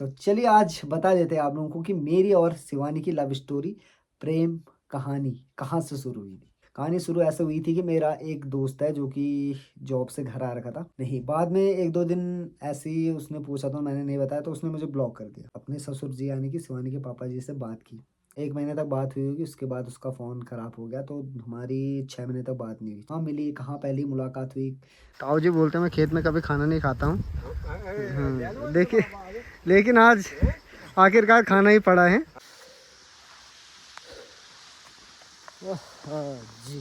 तो चलिए आज बता देते हैं आप लोगों को कि मेरी और शिवानी की लव स्टोरी, प्रेम कहानी कहाँ से शुरू हुई थी। कहानी शुरू ऐसे हुई थी कि मेरा एक दोस्त है जो कि जॉब से घर आ रखा था। नहीं, बाद में 1-2 दिन ऐसे ही उसने पूछा तो मैंने नहीं बताया, तो उसने मुझे ब्लॉक कर दिया। अपने ससुर जी यानी कि शिवानी के पापा जी से बात की। 1 महीने तक बात हुई होगी, उसके बाद उसका फ़ोन खराब हो गया, तो हमारी 6 महीने तक बात नहीं हुई। हाँ, मिली कहाँ, पहली मुलाकात हुई। ताऊ जी बोलते हैं मैं खेत में कभी खाना नहीं खाता हूँ। देखिए, लेकिन आज आखिरकार खाना ही पड़ा है। जी,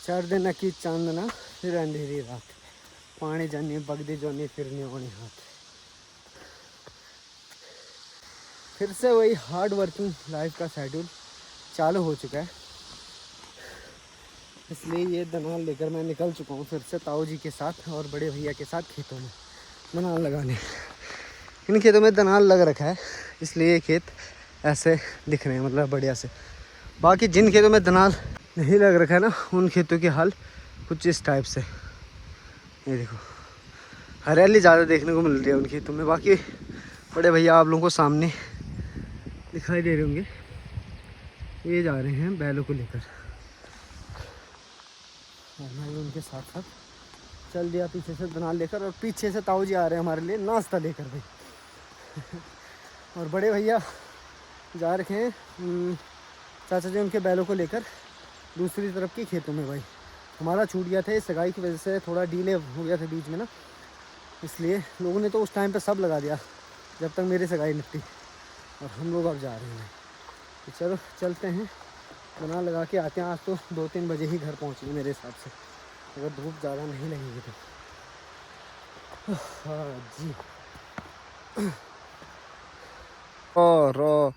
चार दिन की चांदना फिर अंधेरी रात, पानी जानी बगदी जोनी फिरनी होनी हाथ। फिर से वही हार्ड वर्किंग लाइफ का शेड्यूल चालू हो चुका है, इसलिए ये दनाल लेकर मैं निकल चुका हूँ फिर से ताऊ जी के साथ और बड़े भैया के साथ खेतों में दनाल लगाने। इन खेतों में दनाल लग रखा है, इसलिए ये खेत ऐसे दिख रहे हैं, मतलब बढ़िया से। बाकी जिन खेतों में दनाल नहीं लग रखा है ना, उन खेतों की हाल कुछ इस टाइप से। ये देखो, हरियाली ज़्यादा देखने को मिल रही है उन खेतों में। बाकी बड़े भैया आप लोगों को सामने दिखाई दे रहे होंगे, ये जा रहे हैं बैलों को लेकर, और मैं भी उनके साथ साथ चल दिया पीछे से दनाल लेकर। और पीछे से ताऊ जी आ रहे हैं हमारे लिए नाश्ता लेकर भाई। और बड़े भैया जा रखे हैं चाचा जी उनके बैलों को लेकर दूसरी तरफ के खेतों में। भाई हमारा छूट गया था, इस सगाई की वजह से थोड़ा डिले हो गया था बीच में ना, इसलिए लोगों ने तो उस टाइम पे सब लगा दिया जब तक मेरी सगाई निपटी, और हम लोग अब जा रहे हैं। तो चलो चलते हैं, बना लगा के आते हैं। आज तो 2-3 बजे ही घर पहुँचेंगे मेरे हिसाब से, अगर धूप ज़्यादा नहीं लगेगी तो। हाँ जी। और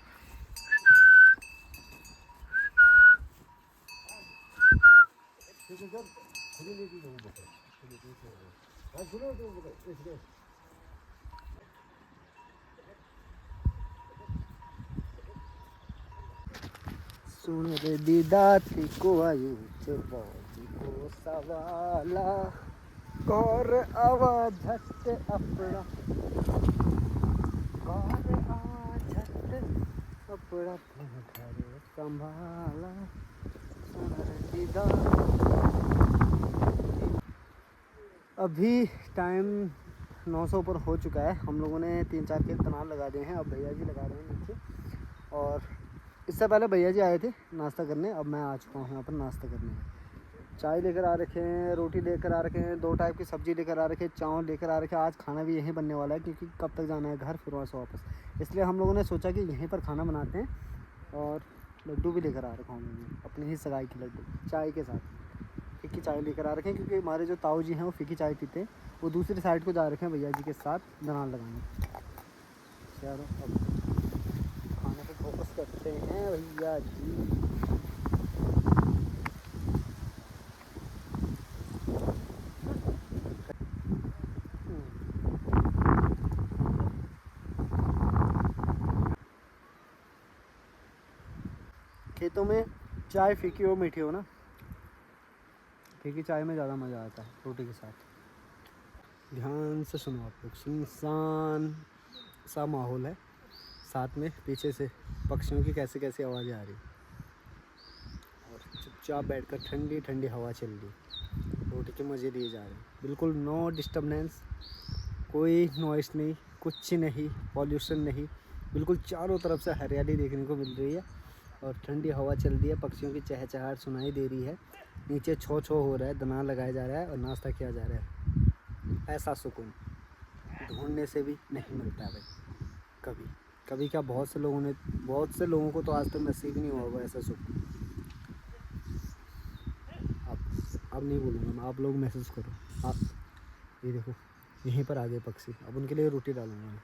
सुन रे दीदाती को आयु चबाजी को सवाला और आवाज झट अपना और आवाज झट अपना घर संभाला। सुन रे दीदाती। अभी टाइम 900 पर हो चुका है। हम लोगों ने 3-4 खेत दनाल लगा दिए हैं, अब भैया जी लगा रहे हैं नीचे। और इससे पहले भैया जी आए थे नाश्ता करने, अब मैं आ चुका हूँ यहाँ पर नाश्ता करने। चाय लेकर आ रखे हैं, रोटी लेकर आ रखे हैं, 2 टाइप की सब्ज़ी लेकर आ रखे हैं, चावल लेकर आ रखे हैं। आज खाना भी यहीं बनने वाला है, क्योंकि कब तक जाना है घर, फिर वहाँ से वापस। इसलिए हम लोगों ने सोचा कि यहीं पर खाना बनाते हैं। और लड्डू भी लेकर आ रखा हूँ मैं, अपनी ही सगाई के लड्डू चाय के साथ। फीकी चाय लेकर आ रखे हैं, क्योंकि हमारे जो ताऊ जी हैं वो फीकी चाय पीते हैं। वो दूसरी साइड को जा रखे हैं भैया जी के साथ दनाल लगाने। चलो अब खाने पे फोकस करते हैं भैया जी। खेतों में चाय फीकी हो मीठी हो ना, फीकी चाय में ज़्यादा मज़ा आता है रोटी के साथ। ध्यान से सुनो आप लोग, सुनसान सा माहौल है, साथ में पीछे से पक्षियों की कैसे कैसे आवाज़ें आ रही, और चुपचाप बैठकर ठंडी ठंडी हवा चल रही, रोटी के मज़े लिए जा रहे हैं। बिल्कुल नो डिस्टर्बेंस, कोई नॉइस नहीं, कुछ नहीं, पॉल्यूशन नहीं, बिल्कुल चारों तरफ से हरियाली देखने को मिल रही है, और ठंडी हवा चल रही है, पक्षियों की चहचहाहट सुनाई दे रही है, नीचे छो छो हो रहा है, दनाल लगाया जा रहा है और नाश्ता किया जा रहा है। ऐसा सुकून ढूंढने से भी नहीं मिलता है भाई, कभी कभी क्या, बहुत से लोगों को तो आज तक नसीब नहीं हुआ होगा ऐसा सुकून। अब नहीं बोलूँगा मैं, आप लोग मैसेज करो। आप ये देखो, यहीं पर आ गए पक्षी, अब उनके लिए रोटी डालूंगा मैं।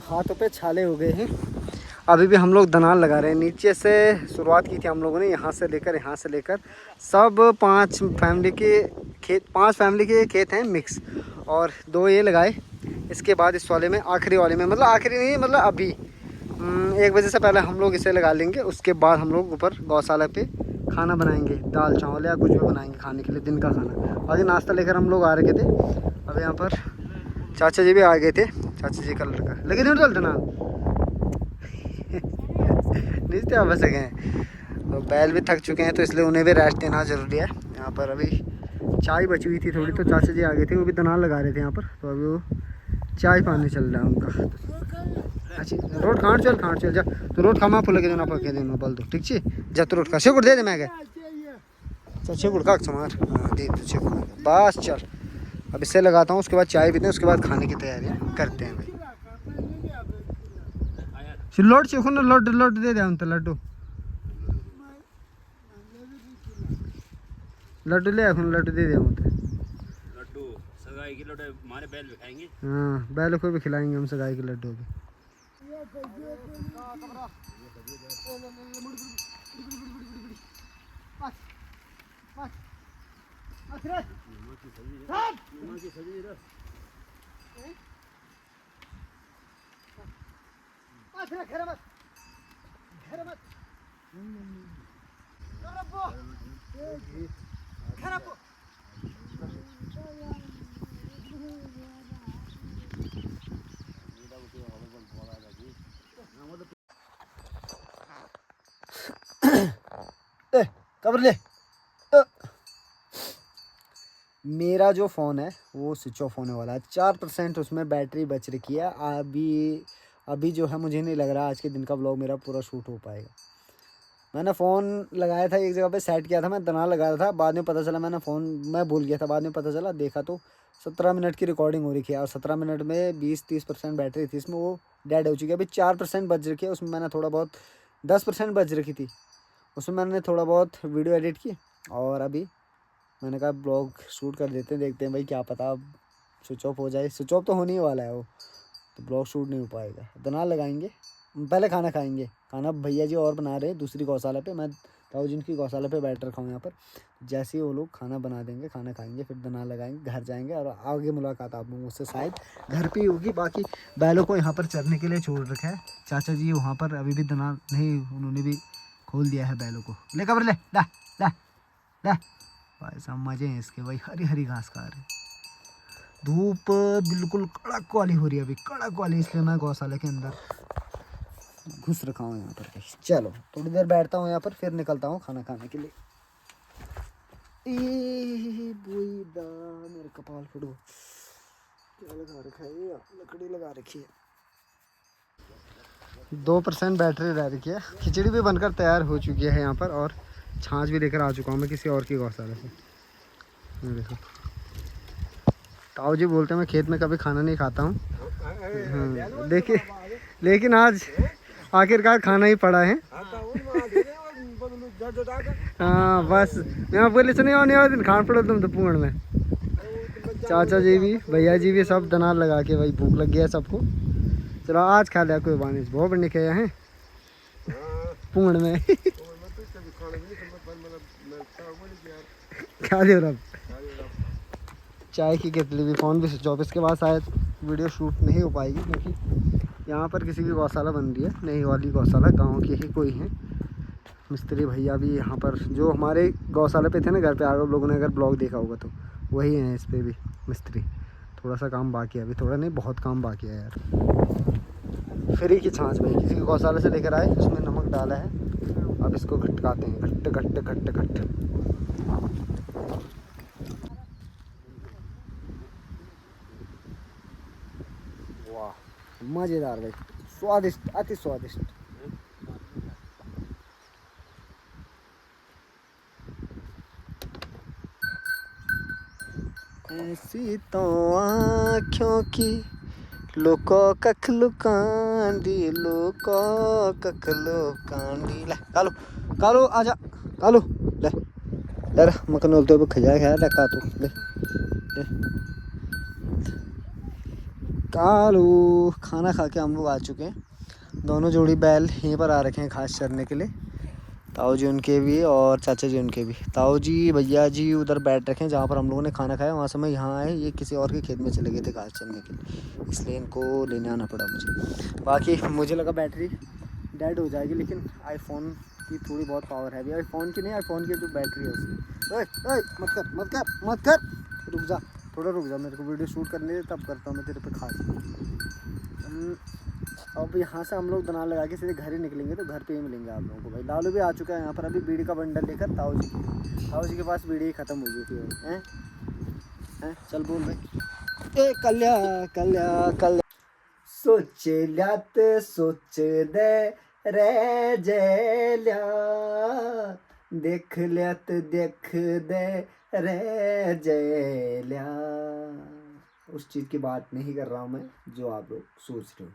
हाथों पे छाले हो गए हैं, अभी भी हम लोग दनाल लगा रहे हैं। नीचे से शुरुआत की थी हम लोगों ने, यहाँ से लेकर सब 5 फैमिली के खेत हैं मिक्स, और 2 ये लगाए। इसके बाद इस वाले में, आखिरी वाले में, मतलब आखिरी नहीं, मतलब अभी 1 बजे से पहले हम लोग इसे लगा लेंगे। उसके बाद हम लोग ऊपर गौशाला पे खाना बनाएंगे, दाल चावल या कुछ भी बनाएंगे खाने के लिए, दिन का खाना। बाकी नाश्ता लेकर हम लोग आ रखे थे। अब यहाँ पर चाचा जी भी आ गए थे, चाचा जी का लड़का लगे नहीं चलते ना नीचे आप बस गए। तो बैल भी थक चुके हैं तो इसलिए उन्हें भी रेस्ट देना ज़रूरी है। यहाँ पर अभी चाय बची हुई थी थोड़ी, तो चाचा जी आ गए थे, वो भी दनाल लगा रहे थे यहाँ पर। तो अभी वो चाय पानी चल रहा है उनका। अच्छा रोड खाण चल जा, तो रोड खामा फुल के देना पके देना बोल दो ठीक छी। जा तो रोड खा शेकुड़ दे मैं चल शेकुड़ का समार दे तो शेकुड़ बस चल। अब इससे लगाता हूँ, उसके बाद चाय पीते हैं, उसके बाद खाने की तैयारियाँ करते हैं भाई। लोड से लोड लोड दे दे तो लड्डू लड्डू ले लड्डू दे दे लड्डू सगाई के लड्डू हमारे बैल भी खाएंगे। हाँ बैलों को भी खिलाएंगे हम सगाई के लड्डू भी। कबर ले। मेरा जो फ़ोन है वो स्विच ऑफ होने वाला है, 4% उसमें बैटरी बच रखी है। अभी जो है मुझे नहीं लग रहा आज के दिन का व्लॉग मेरा पूरा शूट हो पाएगा। मैंने फ़ोन लगाया था एक जगह पे सेट किया था, मैं दना लगा रहा था, बाद में पता चला मैं भूल गया था। बाद में पता चला देखा तो 17 मिनट की रिकॉर्डिंग हो रही है और 17 मिनट में 20-30% बैटरी थी इसमें, वो डेड हो चुकी है। अभी 4% बच रखी है, उसमें मैंने थोड़ा बहुत 10% बच रखी थी, उसमें मैंने थोड़ा बहुत वीडियो एडिट की। और अभी मैंने कहा ब्लॉग शूट कर देते हैं, देखते हैं भाई क्या पता अब स्विच ऑफ हो जाए। स्विच ऑफ तो होने ही वाला है वो, तो ब्लॉग शूट नहीं हो पाएगा। दना लगाएंगे, पहले खाना खाएंगे। खाना भैया जी और बना रहे हैं दूसरी गौशाला पे, मैं ताऊ जी की गौशाला पे बैठ रखा हूँ यहाँ पर। जैसे ही वो लोग खाना बना देंगे, खाना खाएंगे, फिर दना लगाएंगे, घर जाएंगे और आगे मुलाकात आप लोगों से शायद घर पे ही होगी। बाकी बैलों को यहाँ पर चरने के लिए छोड़ रखा है चाचा जी वहाँ पर, अभी भी दना नहीं, उन्होंने भी खोल दिया है बैलों को। ले कबर ले ला ला ला भाई साहब, मजे हैं इसके भाई। हरी हरी घास खा रहे, धूप बिल्कुल कड़क वाली हो रही है अभी, कड़क वाली, इसलिए मैं गौशाला के अंदर घुस रखा हूँ यहाँ पर। चलो थोड़ी देर बैठता हूँ यहाँ पर, फिर निकलता हूँ खाना खाने के लिए। मेरे कपाल फटो, क्या लगा रखा है ये, लकड़ी लगा रखी है। 2% बैटरी रह रखी है। खिचड़ी भी बनकर तैयार हो चुकी है यहाँ पर, और छाछ भी लेकर आ चुका हूँ मैं किसी और की गौशाला से। देखो ताऊ जी बोलते हैं मैं खेत में कभी खाना नहीं खाता हूँ। हाँ देखिए, लेकिन आज आखिरकार खाना ही पड़ा है। हाँ बस मैं बोले सुने आने वाले दिन खान पड़ो तुम तो पूर्ण में। चाचा जी भी भैया जी भी सब दनार लगा के, भाई भूख लग गया सबको। चलो आज खा लिया कोई बात नहीं, बहुत बढ़िया खाया है पूर्ण में क्या दे रहा चाय की केतली भी, फ़ोन भी स्विच ऑफ। इसके बाद शायद वीडियो शूट नहीं हो पाएगी, क्योंकि यहाँ पर किसी की गौशाला बन रही है, नई वाली गौशाला, गांव के ही कोई है मिस्त्री भैया भी यहाँ पर, जो हमारे गौशाला पे थे ना घर पे। आप लोगों ने अगर ब्लॉग देखा होगा तो वही हैं इस पर भी मिस्त्री। थोड़ा सा काम बाकी है अभी, थोड़ा नहीं बहुत काम बाकी है यार। फ्री की छाछ भाई किसी की गौशाला से लेकर आए, उसमें नमक डाला है, अब इसको घटकाते हैं, घट्ट घट्ट घट्ट घट्ट। वाह मज़ेदार भाई, स्वादिष्ट, अति स्वादिष्ट। ऐसी तो आँखों की लोको कखलु कांडी, लोको कखलु कांडी। ले कालू कालू आजा, कालू ले यार मकन बोलते हुए खजा खा रखा तू। ले कालू खाना खा के हम लोग आ चुके हैं। दोनों जोड़ी बैल यहीं पर आ रखे हैं घास चरने के लिए, ताऊ जी उनके भी और चाचा जी उनके भी। ताऊ जी भैया जी उधर बैठ रखे हैं जहाँ पर हम लोगों ने खाना खाया, वहाँ से मैं यहाँ आए, ये किसी और के खेत में चले गए थे घास चरने के लिए, इसलिए इनको लेने आना पड़ा मुझे। बाकी मुझे लगा बैटरी डेड हो जाएगी, लेकिन आईफोन की थोड़ी बहुत पावर है अभी। आईफोन की नहीं, आईफोन की जो बैटरी है उसकी। ओए ओए मत कर मत कर मत कर, रुक जा थोड़ा रुक जा, मेरे को वीडियो शूट करने दे, तब करता हूँ मैं तेरे पे खास। अब यहाँ से हम लोग दनाल लगा के सीधे घर ही निकलेंगे, तो घर पे ही मिलेंगे आप लोगों को। भाई लालू भी आ चुका है यहाँ पर अभी बीड़ी का बंडल लेकर, ताऊ जी के पास बीड़ी ख़त्म हो गई थी भाई। हैं चल बोल भाई। ए कल्या कल्या कल्या सोचल्यात सोच दे रे जेल्या, देखल्यात देख दे रे जेल्या। उस चीज़ की बात नहीं कर रहा हूँ मैं जो आप लोग सोच रहे हो,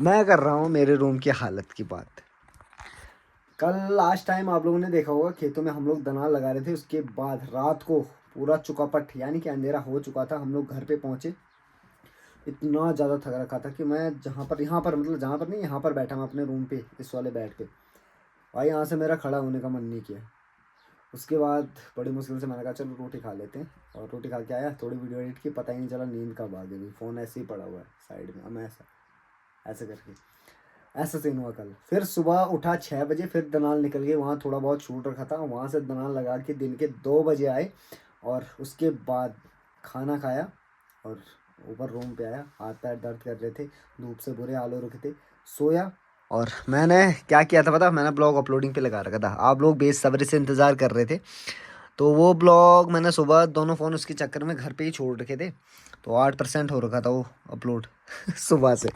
मैं कर रहा हूँ मेरे रूम की हालत की बात। कल लास्ट टाइम आप लोगों ने देखा होगा खेतों में हम लोग दनाल लगा रहे थे, उसके बाद रात को पूरा चुकापट यानी कि अंधेरा हो चुका था। हम लोग घर पे पहुँचे, इतना ज़्यादा थक रखा था कि मैं यहाँ पर मतलब जहाँ पर नहीं, यहाँ पर बैठा मैं अपने रूम पे इस वाले बेड पे। भाई यहाँ से मेरा खड़ा होने का मन नहीं किया। उसके बाद बड़ी मुश्किल से मैंने कहा चलो रोटी खा लेते हैं, और रोटी खा के आया, थोड़ी वीडियो एडिट की, पता ही नहीं चला नींद कब आ गई। फ़ोन ऐसे ही पड़ा हुआ है साइड में, मैं ऐसा करके ऐसा सीन हुआ कल। फिर सुबह उठा 6 बजे, फिर दनाल निकल गए, वहाँ थोड़ा बहुत शूट रखा था, वहाँ से दनाल लगा के दिन के 2 बजे आए, और उसके बाद खाना खाया और ऊपर रूम पे आया। हाथ पैर दर्द कर रहे थे, धूप से बुरे हाल हो रखे थे, सोया। और मैंने क्या किया था पता, मैंने ब्लॉग अपलोडिंग पे लगा रखा था, आप लोग बेसब्री से इंतज़ार कर रहे थे। तो वो ब्लॉग मैंने सुबह दोनों फ़ोन उसके चक्कर में घर पे ही छोड़ रखे थे, तो 8% हो रखा था वो अपलोड सुबह से,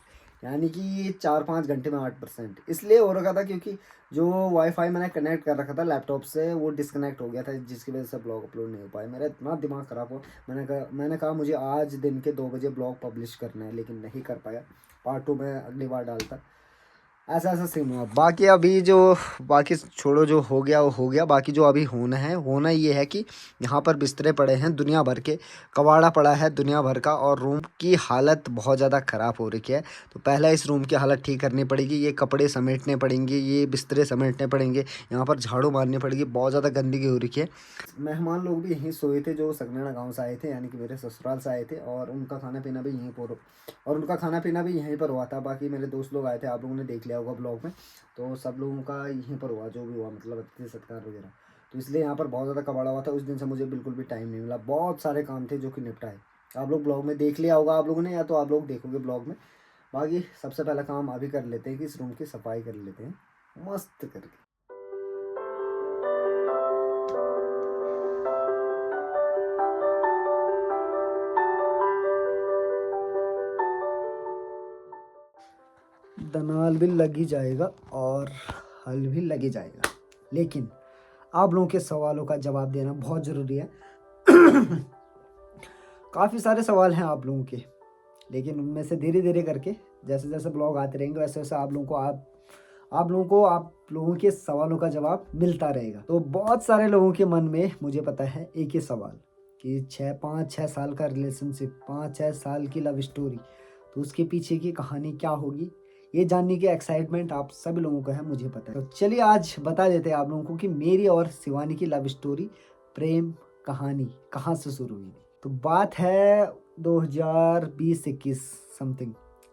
यानी कि 4-5 घंटे में 8%। इसलिए हो रखा था क्योंकि जो वाईफाई मैंने कनेक्ट कर रखा था लैपटॉप से वो डिस्कनेक्ट हो गया था, जिसकी वजह से ब्लॉग अपलोड नहीं हो पाया। मेरा इतना दिमाग ख़राब हुआ, मैंने कहा मुझे आज दिन के 2 बजे ब्लॉग पब्लिश करना है, लेकिन नहीं कर पाया। पार्ट 2 में अगली बार डालता। ऐसा सीन हुआ। बाकी अभी जो बाकी छोड़ो, जो हो गया वो हो गया। बाकी जो अभी होना ये है कि यहाँ पर बिस्तरे पड़े हैं दुनिया भर के, कबाड़ा पड़ा है दुनिया भर का, और रूम की हालत बहुत ज़्यादा ख़राब हो रखी है। तो पहले इस रूम की हालत ठीक करनी पड़ेगी, ये कपड़े समेटने पड़ेंगे, ये बिस्तरे समेटने पड़ेंगे, यहाँ पर झाड़ू मारनी पड़ेगी, बहुत ज़्यादा गंदगी हो रखी है। मेहमान लोग भी यहीं सोए थे जो सकनेड़ा गाँव से आए थे, यानी कि मेरे ससुराल से आए थे, और उनका खाना पीना भी यहीं पर हुआ था। बाकी मेरे दोस्त लोग आए थे, आप लोगों ने देख लिया होगा ब्लॉग में, तो सब लोगों का यहीं पर हुआ जो भी हुआ, मतलब अतिथि सत्कार वगैरह। तो इसलिए यहाँ पर बहुत ज़्यादा कबाड़ा हुआ था। उस दिन से मुझे बिल्कुल भी टाइम नहीं मिला, बहुत सारे काम थे जो कि निपटाए। आप लोग ब्लॉग में देख लिया होगा आप लोगों ने, या तो आप लोग देखोगे ब्लॉग में। बाकी सबसे पहला काम अभी कर लेते हैं कि इस रूम की सफाई कर लेते हैं मस्त करके। दनाल भी लग ही जाएगा और हल भी लग ही जाएगा, लेकिन आप लोगों के सवालों का जवाब देना बहुत ज़रूरी है। काफ़ी सारे सवाल हैं आप लोगों के, लेकिन उनमें से धीरे धीरे करके जैसे जैसे ब्लॉग आते रहेंगे वैसे वैसे आप लोगों के सवालों का जवाब मिलता रहेगा। तो बहुत सारे लोगों के मन में मुझे पता है एक ही सवाल कि 5-6 साल का रिलेशनशिप, 5-6 साल की लव स्टोरी, तो उसके पीछे की कहानी क्या होगी, ये जानने की एक्साइटमेंट आप सभी लोगों को है, मुझे पता है। तो चलिए आज बता देते हैं आप लोगों को कि मेरी और शिवानी की लव स्टोरी, प्रेम कहानी कहाँ से शुरू हुई। तो बात है 2020-21 समथिंग,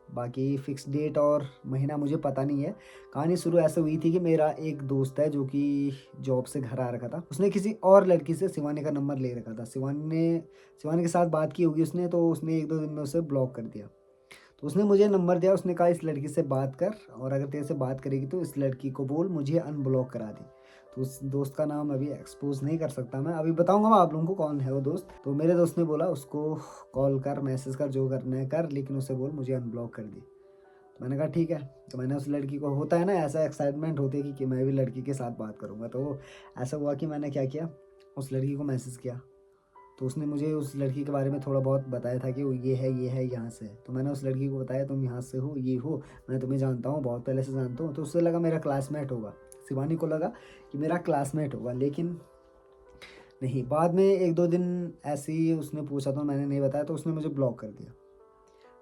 बाकी फिक्स डेट और महीना मुझे पता नहीं है। कहानी शुरू ऐसे हुई थी कि मेरा एक दोस्त है जो कि जॉब से घर आ रखा था, उसने किसी और लड़की से शिवानी का नंबर ले रखा था। शिवानी के साथ बात की होगी उसने, तो उसने 1-2 दिन में उसे ब्लॉक कर दिया। तो उसने मुझे नंबर दिया, उसने कहा इस लड़की से बात कर, और अगर तेरे से बात करेगी तो इस लड़की को बोल मुझे अनब्लॉक करा दे। तो उस दोस्त का नाम अभी एक्सपोज नहीं कर सकता मैं, अभी बताऊंगा मैं आप लोगों को कौन है वो दोस्त। तो मेरे दोस्त ने बोला उसको कॉल कर, मैसेज कर, जो करना है कर, लेकिन उसे बोल मुझे अनब्लॉक कर दे। तो मैंने कहा ठीक है। तो मैंने उस लड़की को, होता है ना ऐसा एक्साइटमेंट होती है कि मैं भी लड़की के साथ बात करूँगा। तो ऐसा हुआ कि मैंने क्या किया, उस लड़की को मैसेज किया। तो उसने मुझे उस लड़की के बारे में थोड़ा बहुत बताया था कि वो ये है यहाँ से है। तो मैंने उस लड़की को बताया तुम यहाँ से हो, ये हो, मैं तुम्हें जानता हूँ, बहुत पहले से जानता हूँ। तो उससे लगा मेरा क्लासमेट होगा, शिवानी को लगा कि मेरा क्लासमेट होगा, लेकिन नहीं। बाद में 1-2 दिन ऐसे ही उसने पूछा तो मैंने नहीं बताया, तो उसने मुझे ब्लॉक कर दिया।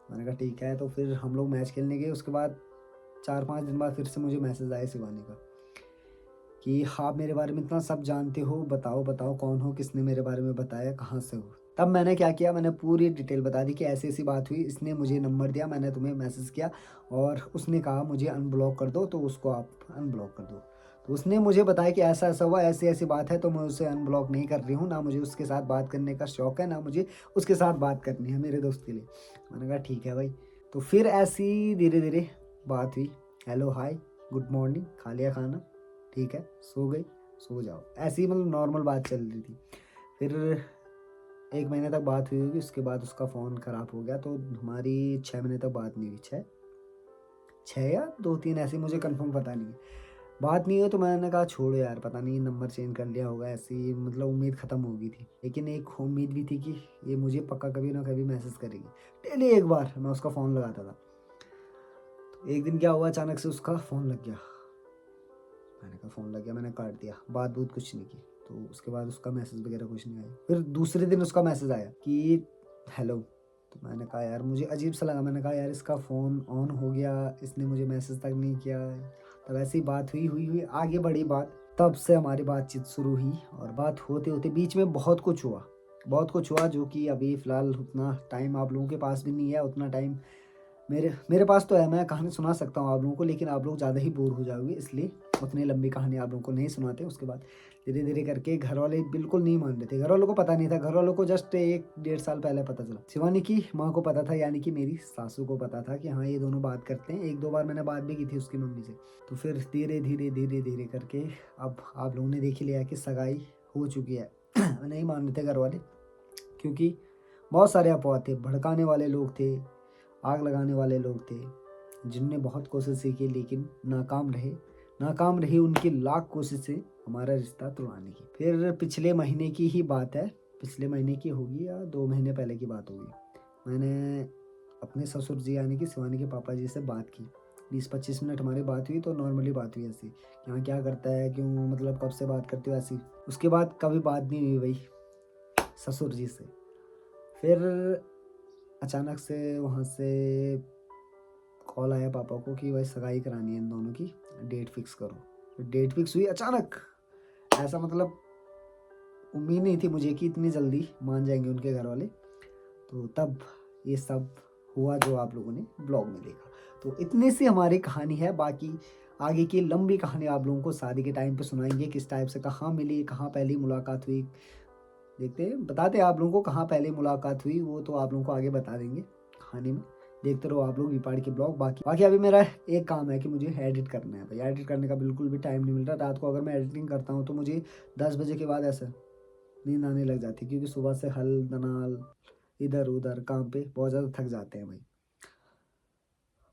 मैंने कहा ठीक है। तो फिर हम लोग मैच खेलने गए। उसके बाद 4-5 दिन बाद फिर से मुझे मैसेज आया शिवानी का कि आप मेरे बारे में इतना सब जानते हो, बताओ कौन हो, किसने मेरे बारे में बताया, कहाँ से हो। तब मैंने क्या किया, मैंने पूरी डिटेल बता दी कि ऐसी ऐसी बात हुई, इसने मुझे नंबर दिया, मैंने तुम्हें मैसेज किया और उसने कहा मुझे अनब्लॉक कर दो, तो उसको आप अनब्लॉक कर दो। तो उसने मुझे बताया कि ऐसा ऐसा हुआ, ऐसी ऐसी बात है, तो मैं उसे अनब्लॉक नहीं कर रही हूँ, ना मुझे उसके साथ बात करने का शौक है, ना मुझे उसके साथ बात करनी है मेरे दोस्त के लिए। मैंने कहा ठीक है भाई। तो फिर ऐसी धीरे धीरे बात हुई, हेलो हाय गुड मॉर्निंग, खा लिया खाना, ठीक है, सो गई, सो जाओ, ऐसी मतलब नॉर्मल बात चल रही थी। फिर 1 महीने तक बात हुई होगी, उसके बाद उसका फ़ोन ख़राब हो गया, तो हमारी 6 महीने तक बात नहीं हुई, 6 या 2-3 ऐसे, मुझे कंफर्म पता नहीं है। बात नहीं हुई तो मैंने कहा छोड़ो यार, पता नहीं नंबर चेंज कर लिया होगा, ऐसे ही मतलब उम्मीद ख़त्म हो गई थी। लेकिन एक उम्मीद भी थी कि ये मुझे पक्का कभी ना कभी मैसेज करेगी। डेली एक बार मैं उसका फ़ोन लगाता था। तो एक दिन क्या हुआ, अचानक से उसका फ़ोन लग गया। मैंने कहा फ़ोन लग गया, मैंने काट दिया, बात बूत कुछ नहीं की। तो उसके बाद उसका मैसेज वगैरह कुछ नहीं आया। फिर दूसरे दिन उसका मैसेज आया कि हेलो। तो मैंने कहा यार, मुझे अजीब सा लगा, मैंने कहा यार इसका फ़ोन ऑन हो गया, इसने मुझे मैसेज तक नहीं किया। तब ऐसी बात हुई आगे बढ़ी बात, तब से हमारी बातचीत शुरू हुई। और बात होते होते बीच में बहुत कुछ हुआ जो कि अभी फ़िलहाल उतना टाइम आप लोगों के पास भी नहीं है, उतना टाइम मेरे पास तो है। मैं कहानी सुना सकता हूँ आप लोगों को, लेकिन आप लोग ज़्यादा ही बोर हो जाओगे, इसलिए उतनी लंबी कहानी आप लोगों को नहीं सुनाते। उसके बाद धीरे धीरे करके घर वाले बिल्कुल नहीं मान रहे थे, घर वालों को पता नहीं था, घर वालों को जस्ट 1-1.5 साल पहले पता चला। शिवानी की माँ को पता था, यानी कि मेरी सासू को पता था कि हाँ ये दोनों बात करते हैं। 1-2 बार मैंने बात भी की थी उसकी मम्मी से। तो फिर धीरे धीरे करके अब आप लोगों ने देख ही लिया कि सगाई हो चुकी है। नहीं मान रहे थे घर वाले, क्योंकि बहुत सारे अफवाह थे, भड़काने वाले लोग थे, आग लगाने वाले लोग थे, जिनने बहुत कोशिश की लेकिन नाकाम रही उनकी लाख कोशिशें हमारा रिश्ता तोड़ने की। फिर पिछले महीने की ही बात है, पिछले महीने की होगी या 2 महीने पहले की बात होगी। मैंने अपने ससुर जी यानी कि शिवानी के पापा जी से बात की। 20-25 मिनट हमारी बात हुई, तो नॉर्मली बात हुई ऐसी, यहाँ क्या करता है, क्यों, मतलब कब से बात करते हो, ऐसी। उसके बाद कभी बात नहीं हुई भाई ससुर जी से। फिर अचानक से वहाँ से कॉल आया पापा को कि भाई सगाई करानी है इन दोनों की, डेट फिक्स करो। तो डेट फिक्स हुई अचानक, ऐसा मतलब उम्मीद नहीं थी मुझे कि इतनी जल्दी मान जाएंगे उनके घर वाले। तो तब ये सब हुआ जो आप लोगों ने ब्लॉग में देखा। तो इतनी सी हमारी कहानी है, बाकी आगे की लंबी कहानी आप लोगों को शादी के टाइम पे सुनाएंगे, किस टाइप से, कहाँ मिली, कहाँ पहली मुलाकात हुई, बताते हैं आप लोगों को कहाँ पहले मुलाकात हुई, वो तो आप लोगों को आगे बता देंगे कहानी में। देखते रहो आप लोग वीपाड़ के ब्लॉग। बाकी अभी मेरा एक काम है कि मुझे एडिट करना है भाई, एडिट करने का बिल्कुल भी टाइम नहीं मिल रहा। रात को अगर मैं एडिटिंग करता हूँ तो मुझे 10 बजे के बाद ऐसा नींद आने लग जाती है, क्योंकि सुबह से हल दनाल इधर उधर काम पे बहुत ज़्यादा थक जाते हैं भाई,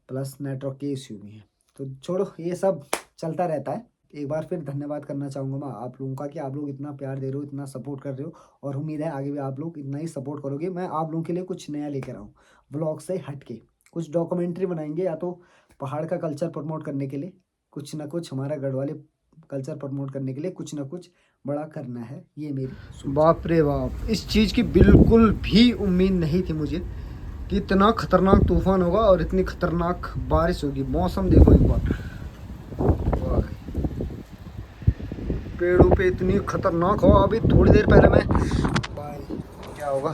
प्लस नेटवर्क के इश्यू भी हैं। तो छोड़ो, ये सब चलता रहता है। एक बार फिर धन्यवाद करना चाहूँगा मैं आप लोगों का कि आप लोग इतना प्यार दे रहे हो, इतना सपोर्ट कर रहे हो, और उम्मीद है आगे भी आप लोग इतना ही सपोर्ट करोगे। मैं आप लोगों के लिए कुछ नया लेकर आऊँ, व्लॉग से हट के कुछ डॉक्यूमेंट्री बनाएंगे, या तो पहाड़ का कल्चर प्रमोट करने के लिए कुछ ना कुछ, हमारा गढ़वाली कल्चर प्रमोट करने के लिए कुछ ना कुछ बड़ा करना है, ये मेरी सोच। बाप रे बाप, इस चीज़ की बिल्कुल भी उम्मीद नहीं थी मुझे कि इतना खतरनाक तूफान होगा और इतनी खतरनाक बारिश होगी। मौसम देखो एक बार, पेड़ों पे इतनी खतरनाक हो। अभी थोड़ी देर पहले मैं, भाई क्या होगा,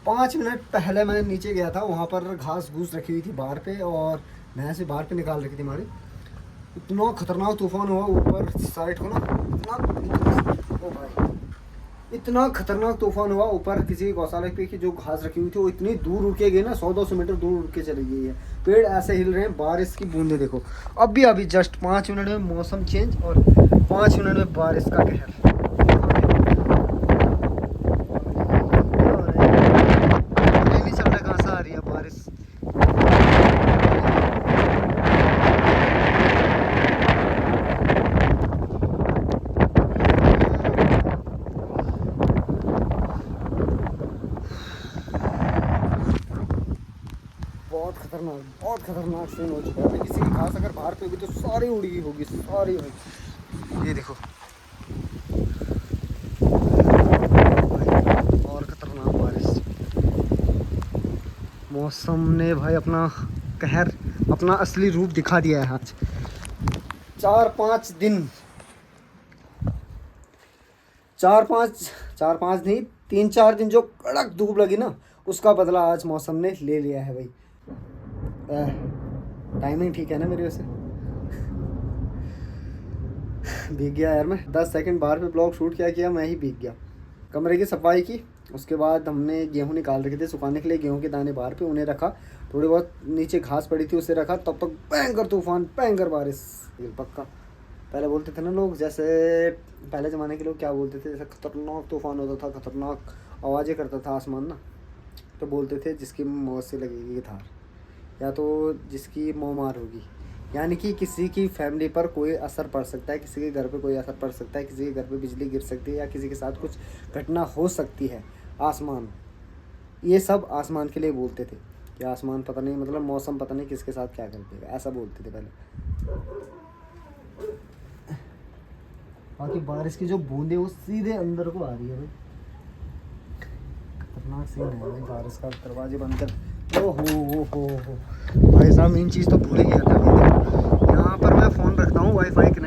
5 मिनट पहले मैं नीचे गया था, वहाँ पर घास घूस रखी हुई थी बाहर पे, और भैंस भी बाहर पे निकाल रखी थी हमारी। इतना खतरनाक तूफान हुआ ऊपर साइड को ना, ओ भाई इतना खतरनाक तूफान हुआ ऊपर किसी गौशाला पे की जो घास रखी हुई थी वो इतनी दूर उड़ के गई ना, 100-200 मीटर दूर उड़ के चली गई है। पेड़ ऐसे हिल रहे हैं, बारिश की बूंदे देखो। अभी जस्ट 5 मिनट में मौसम चेंज और 5 मिनट में बारिश का कहर। नहीं चल रहा कहाँ से आ रही है बारिश। बहुत खतरनाक सीन हो चुका है। किसी की घास अगर बाहर पे होगी तो सारी उड़ी गई होगी, सारी होगी। ये देखो और खतरनाक बारिश। मौसम ने भाई अपना कहर, अपना असली रूप दिखा दिया है आज। 4-5 दिन, 4-5 नहीं 3-4 दिन जो कड़क धूप लगी ना, उसका बदला आज मौसम ने ले लिया है भाई। टाइमिंग ठीक है ना मेरी वैसे। भीग गया यार मैं, 10 सेकंड बाहर पे ब्लॉग शूट किया मैं ही भीग गया। कमरे की सफाई की, उसके बाद हमने गेहूं निकाल रखे थे सुखाने के लिए, गेहूं के दाने बाहर पे उन्हें रखा, थोड़ी बहुत नीचे घास पड़ी थी उसे रखा, तब तक भयंकर तूफान भयंकर बारिश। ये पक्का पहले बोलते थे ना लोग, जैसे पहले ज़माने के लोग क्या बोलते थे, जैसे खतरनाक तूफान होता था, खतरनाक आवाज़ें करता था आसमान ना, तो बोलते थे जिसकी मौत से लगेगी धार, या तो जिसकी मुँह मार होगी, यानी कि किसी की फैमिली पर कोई असर पड़ सकता है, किसी के घर पे कोई असर पड़ सकता है, किसी के घर पे बिजली गिर सकती है, या किसी के साथ कुछ घटना हो सकती है। आसमान, ये सब आसमान के लिए बोलते थे कि आसमान पता नहीं, मतलब मौसम पता नहीं किसके साथ क्या कर देगा, ऐसा बोलते थे पहले। बाकी बारिश की जो बूंदे वो सीधे अंदर को आ रही है भाई, खतरनाक सीन है भाई बारिश का। दरवाजे बंद कर, ओ हो भाई साहब, मेन चीज़ तो भूल ही गया था। यहाँ पर मैं फ़ोन रखता हूँ वाईफाई कनेक्ट